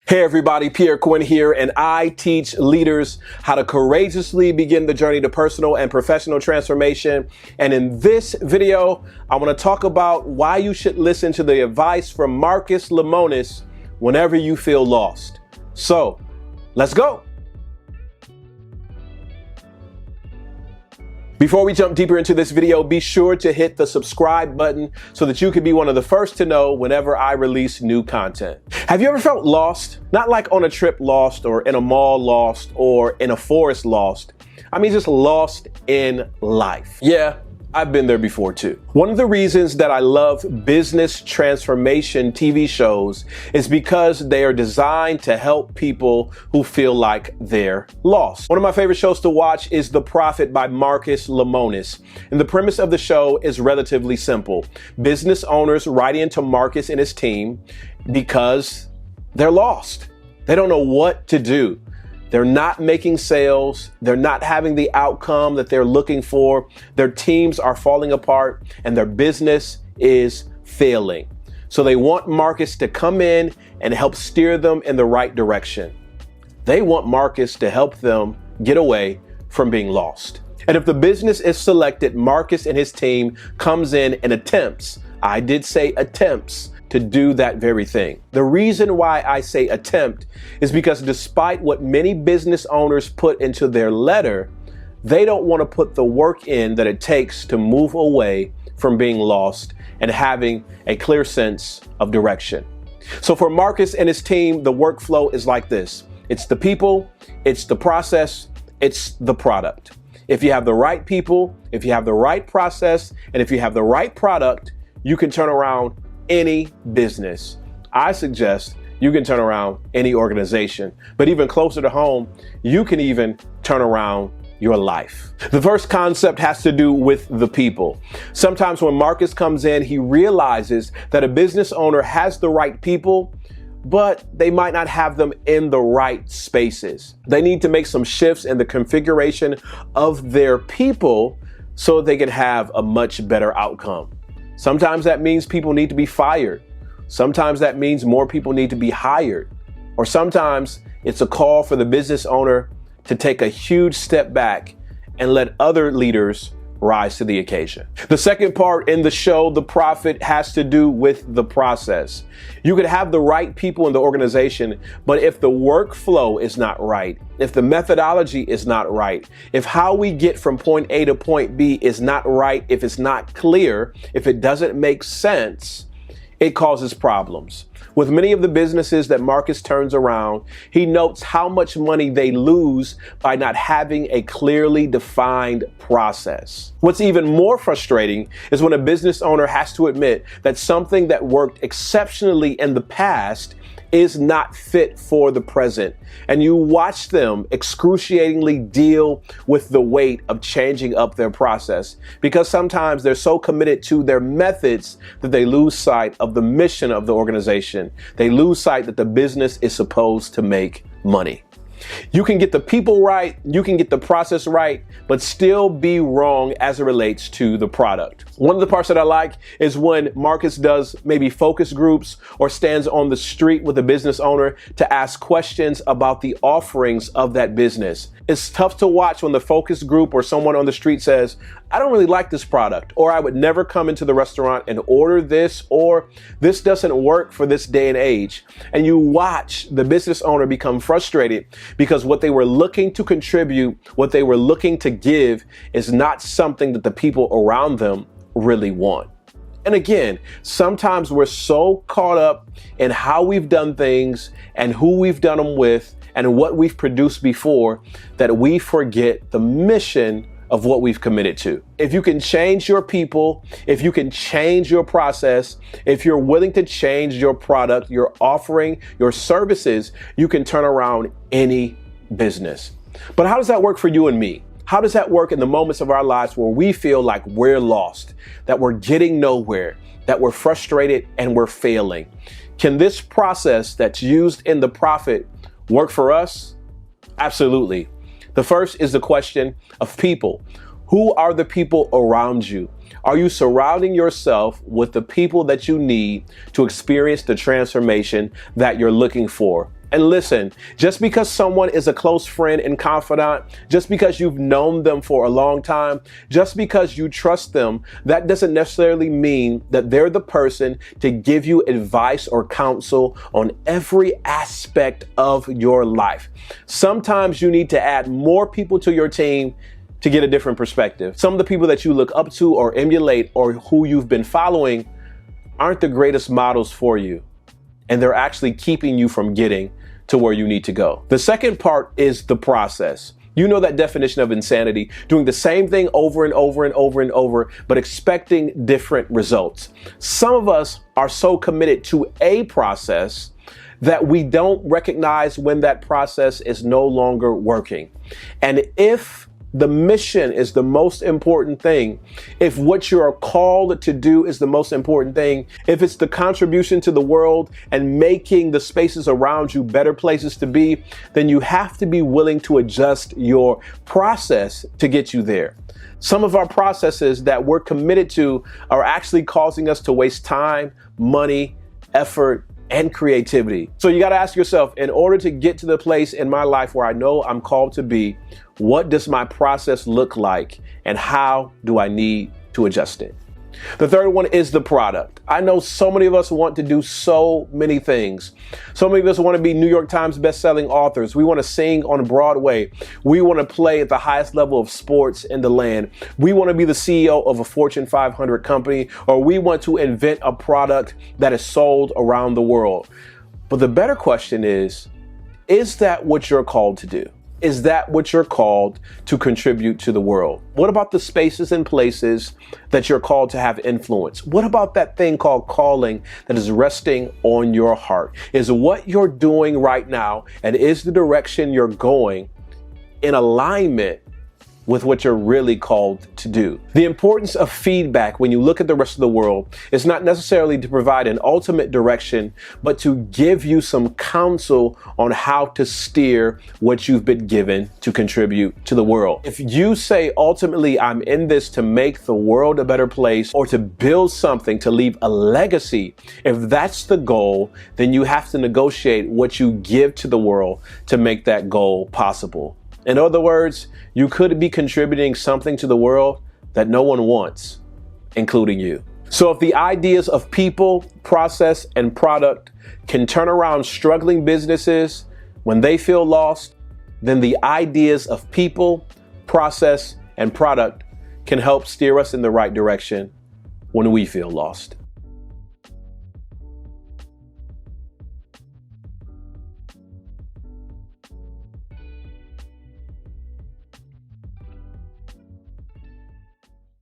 Hey everybody, Pierre Quinn here, and I teach leaders how to courageously begin the journey to personal and professional transformation. And in this video, I want to talk about why you should listen to the advice from Marcus Lemonis whenever you feel lost. So, let's go. Before we jump deeper into this video, be sure to hit the subscribe button so that you can be one of the first to know whenever I release new content. Have you ever felt lost? Not like on a trip lost or in a mall lost or in a forest lost. I mean, just lost in life. Yeah, I've been there before too. One of the reasons that I love business transformation TV shows is because they are designed to help people who feel like they're lost. One of my favorite shows to watch is The Profit by Marcus Lemonis. And the premise of the show is relatively simple. Business owners writing into Marcus and his team because they're lost. They don't know what to do. They're not making sales. They're not having the outcome that they're looking for. Their teams are falling apart and their business is failing. So they want Marcus to come in and help steer them in the right direction. They want Marcus to help them get away from being lost. And if the business is selected, Marcus and his team comes in and attempts, I did say attempts, to do that very thing. The reason why I say attempt is because despite what many business owners put into their letter, they don't want to put the work in that it takes to move away from being lost and having a clear sense of direction. So for Marcus and his team, the workflow is like this. It's the people, it's the process, it's the product. If you have the right people, if you have the right process, and if you have the right product, you can turn around any business. I suggest you can turn around any organization, but even closer to home, you can even turn around your life. The first concept has to do with the people. Sometimes when Marcus comes in, he realizes that a business owner has the right people, but they might not have them in the right spaces. They need to make some shifts in the configuration of their people so they can have a much better outcome. Sometimes that means people need to be fired. Sometimes that means more people need to be hired. Or sometimes it's a call for the business owner to take a huge step back and let other leaders rise to the occasion. The second part in the show, The Profit, has to do with the process. You could have the right people in the organization, but if the workflow is not right, if the methodology is not right, if how we get from point A to point B is not right, if it's not clear, if it doesn't make sense, it causes problems. With many of the businesses that Marcus turns around, he notes how much money they lose by not having a clearly defined process. What's even more frustrating is when a business owner has to admit that something that worked exceptionally in the past is not fit for the present. And you watch them excruciatingly deal with the weight of changing up their process because sometimes they're so committed to their methods that they lose sight of the mission of the organization. They lose sight that the business is supposed to make money. You can get the people right, you can get the process right, but still be wrong as it relates to the product. One of the parts that I like is when Marcus does maybe focus groups or stands on the street with a business owner to ask questions about the offerings of that business. It's tough to watch when the focus group or someone on the street says, I don't really like this product, or I would never come into the restaurant and order this, or this doesn't work for this day and age. And you watch the business owner become frustrated because what they were looking to contribute, what they were looking to give is not something that the people around them really want. And again, sometimes we're so caught up in how we've done things and who we've done them with and what we've produced before that we forget the mission of what we've committed to. If you can change your people, if you can change your process, if you're willing to change your product, your offering, your services, you can turn around any business. But how does that work for you and me? How does that work in the moments of our lives where we feel like we're lost, that we're getting nowhere, that we're frustrated and we're failing? Can this process that's used in The Profit work for us? Absolutely. The first is the question of people. Who are the people around you? Are you surrounding yourself with the people that you need to experience the transformation that you're looking for? And listen, just because someone is a close friend and confidant, just because you've known them for a long time, just because you trust them, that doesn't necessarily mean that they're the person to give you advice or counsel on every aspect of your life. Sometimes you need to add more people to your team to get a different perspective. Some of the people that you look up to or emulate or who you've been following aren't the greatest models for you, and they're actually keeping you from getting to where you need to go. The second part is the process. You know that definition of insanity, doing the same thing over and over and over and over, but expecting different results. Some of us are so committed to a process that we don't recognize when that process is no longer working. And if the mission is the most important thing, if what you're called to do is the most important thing, if it's the contribution to the world and making the spaces around you better places to be, then you have to be willing to adjust your process to get you there. Some of our processes that we're committed to are actually causing us to waste time, money, effort, and creativity. So you got to ask yourself, in order to get to the place in my life where I know I'm called to be, what does my process look like and how do I need to adjust it? The third one is the product. I know so many of us want to do so many things. So many of us want to be New York Times bestselling authors. We want to sing on Broadway. We want to play at the highest level of sports in the land. We want to be the CEO of a Fortune 500 company, or we want to invent a product that is sold around the world. But the better question is that what you're called to do? Is that what you're called to contribute to the world? What about the spaces and places that you're called to have influence? What about that thing called calling that is resting on your heart? Is what you're doing right now and is the direction you're going in alignment with what you're really called to do? The importance of feedback when you look at the rest of the world is not necessarily to provide an ultimate direction, but to give you some counsel on how to steer what you've been given to contribute to the world. If you say, ultimately, I'm in this to make the world a better place or to build something, to leave a legacy, if that's the goal, then you have to negotiate what you give to the world to make that goal possible. In other words, you could be contributing something to the world that no one wants, including you. So if the ideas of people, process, and product can turn around struggling businesses when they feel lost, then the ideas of people, process, and product can help steer us in the right direction when we feel lost.